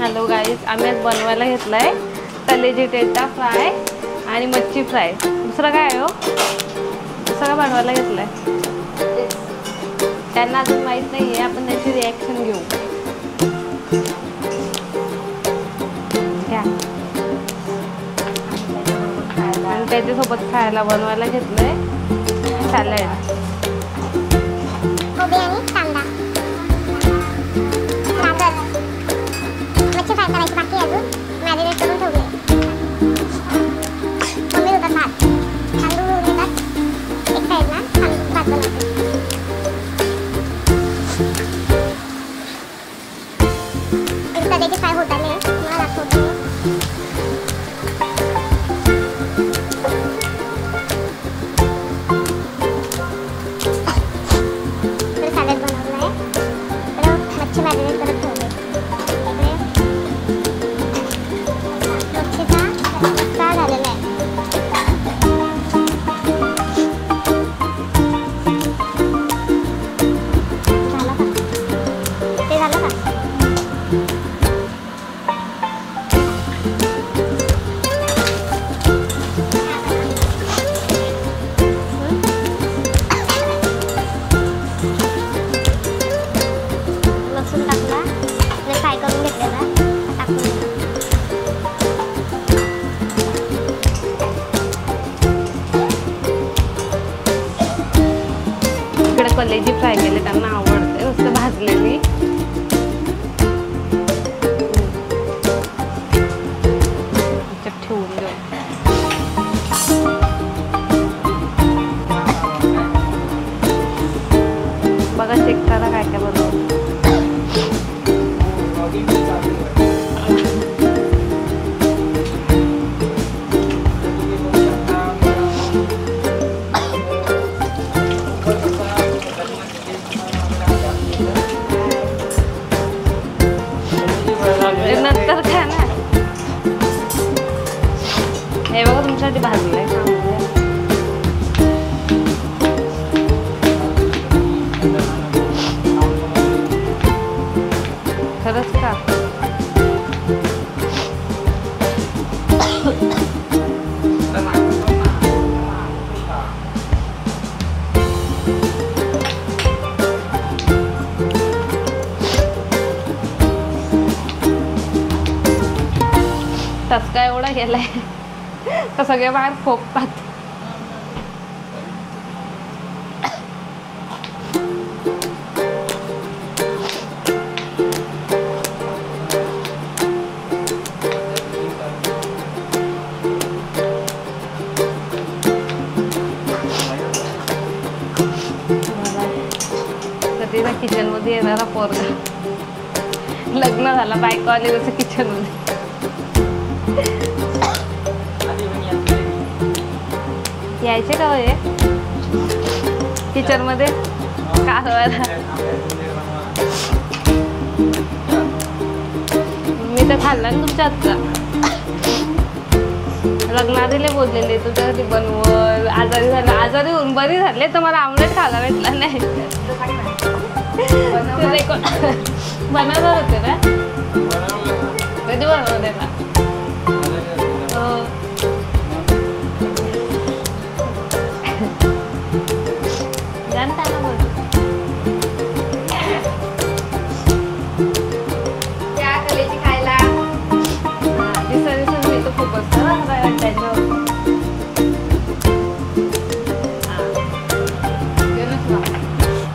Hello guys, आम्ही आज बनवायला घेतलाय कलेजी टेटा फ्राय आणि मच्छी फ्राय. दुसरं काय आहे हो? दुसरं बनवायला घेतलाय. त्यांना अजून माहित नाहीये, आपण त्याची रिॲक्शन घेऊ. आणि त्याच्यासोबत खायला बनवायला घेतलंय सॅलड. कलेजी फ्राय केले, त्यांना आवडते नुसतं भाजलेली. ठेवून देऊ. बघा चेक करा काय काय बनवलं. नंतर खा ना. हे बघा तुमच्यासाठी भाजलंय. खरंच का? टसका एवढा गेलाय तर सगळे बाहेर फोकतात. कधी ना किचन मध्ये येणारा पोरगा. लग्न झालं, बायको आली जसं किचन मध्ये. यायचे का हे किचन मध्ये कालवायला? मी तर खाल्ला ना तुमच्या हातचा. लग्नाआधीले बोललेले तुझ्यासाठी बनवल. आजारी झालं, आजारी होऊन बरी झाले तर मला आमलेट खायला भेटला नाही. बनवणार होते ना? कधी बनवते ना?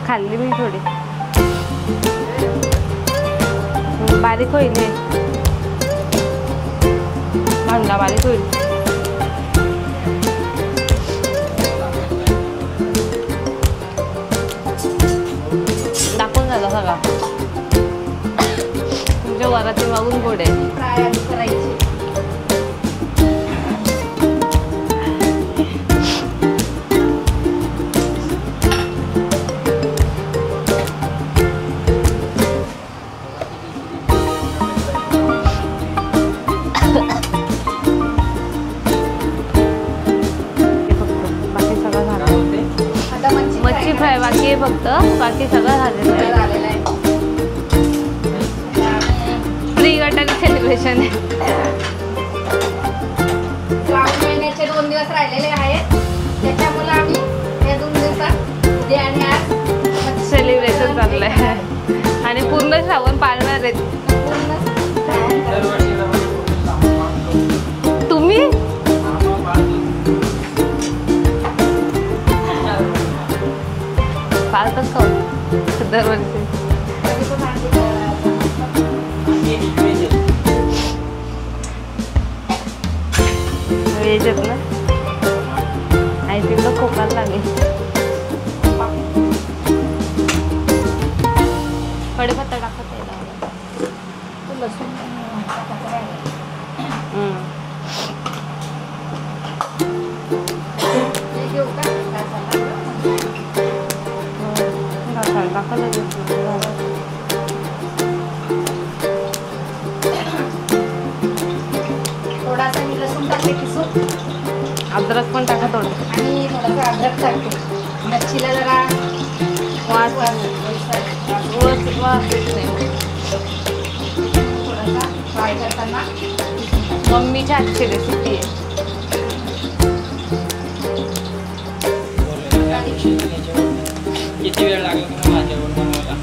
खाल्ली मी थोडी. बारीक होईल, भांडा बारीक होईल. दाखवून झाला सगळा. तुमच्या वराची मागून गोड आहे. फ्राय करायची. मच्छी फ्राय बाकी आहे फक्त, बाकी सगळं झालेलं आहे. फ्री बटाटे सेलिब्रेशन आहे. श्रावण महिन्याचे 2 दिवस राहिलेले आहेत, त्याच्यामुळे आम्ही या 2 दिवसात उद्या आणि आज सेलिब्रेशन चाललंय आणि पूर्ण श्रावण पाळणार आहेत तुम्ही. पाळतात का दरवर्षी? वेज आहेत ना. आई तिकडं खोकायला लागेल. कढीपत्ता टाकत आहे लसूण घेऊ का? थोडासा मी लसूण टाकते किसून, अद्रक पण टाका थोडं आणि थोडासा अद्रक टाकते. मच्छीला जरा वास थोडासा फ्राय करताना मम्मीच्या हातची रेसिपी आहे. किती वेळ लागला तुम्हाला जेवण बनवायला?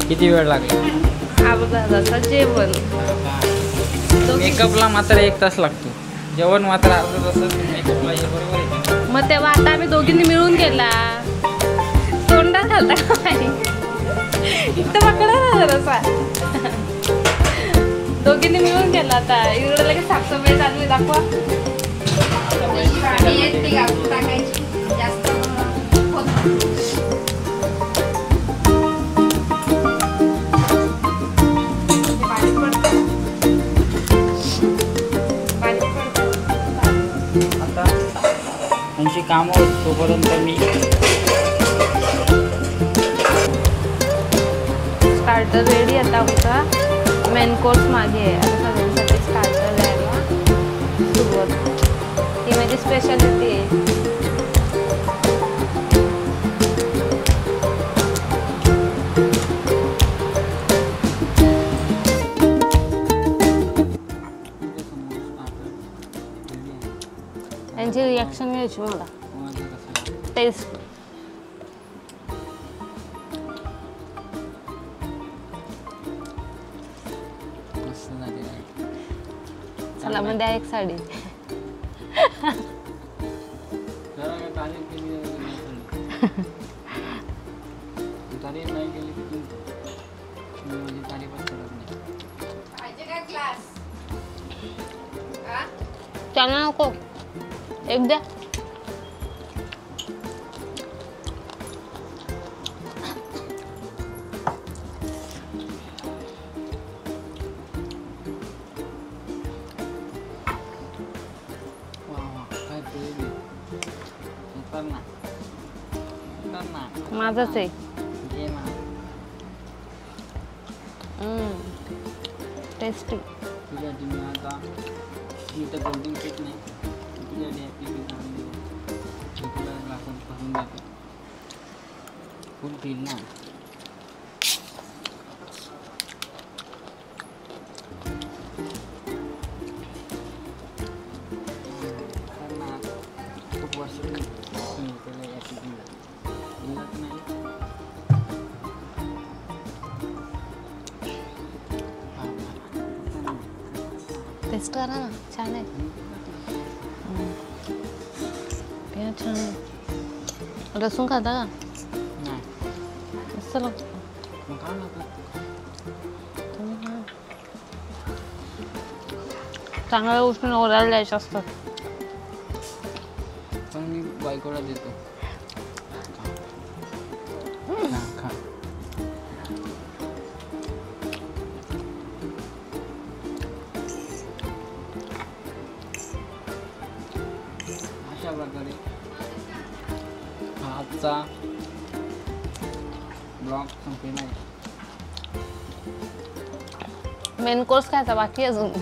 किती वेळ लागला? अर्धा तासाचं जेवण. मेकअपला मात्र 1 तास लागतो, जेवण मात्र अर्धा तासात मेकअपला हे बरोबर आहे. मग तेव्हा आता आम्ही दोघींनी मिळून केला. तोंडात घालता का नाही? इथं पकडा ना जरासा. दोघींनी मिळून केला. आता इकडं लगेच साफसफाई चालू आहे. दाखवा. पाणी आहे ते घालून टाकायची, जास्त होत आता त्यांची कामं होत तोपर्यंत मी स्टार्टर रेडी. आता आमचा मेन कोर्स मागे आहे. आता सगळ्यांसाठी स्टार्टर द्यायला सुरुवात. ही माझी स्पेशालिटी आहे. यांची रिॲक्शन घ्यायची मला. टेस्ट चला मग द्या एक साडी. पाहिजे का ग्लास? त्यांना नको एक द्या. माझाच आहे. टेस्टी. तुझ्यासाठी मी आता मी तर कोल्ड्रिंक पित नाही, तुझ्यासाठी हॅपी तुला ग्लासात भरून देतो. फुल पील ना. खूप वर्ष त्याला हॅपी दिलं नाही. टेस्ट करा ना. छान आहे. छान आहे. लसूण खाता का? नाही. मस्त लागतं. मग खा ना. चांगल्या गोष्टी ओरायला द्यायच्या असतात. पण मी बायकोला देतो. खा. अशा प्रकारे आजचा ब्लॉग संपलेला आहे. मेन कोर्स खायचा बाकी अजून.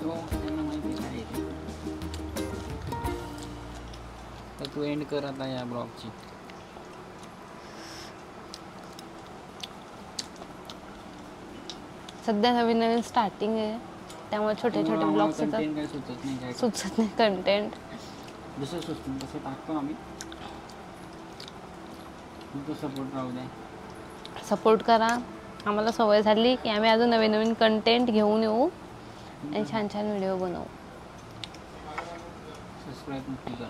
त्यांना माहिती आहे. तर तू एंड कर आता या ब्लॉगची. सध्या नवीन नवीन स्टार्टिंग आहे, त्यामुळे छोटे छोटे ब्लॉग्स येतात. कंटेंट काय सुचत नाही, काय सुचत नाही कंटेंट. जसं सुचतं तसं टाकतो आम्ही. तुमचा सपोर्ट राहू द्या. सपोर्ट करा. आम्हाला सवय झाली की आम्ही अजून नवीन नवीन कंटेंट घेऊन येऊ आणि छान छान व्हिडिओ बनवू. सबस्क्राईब नक्की करा.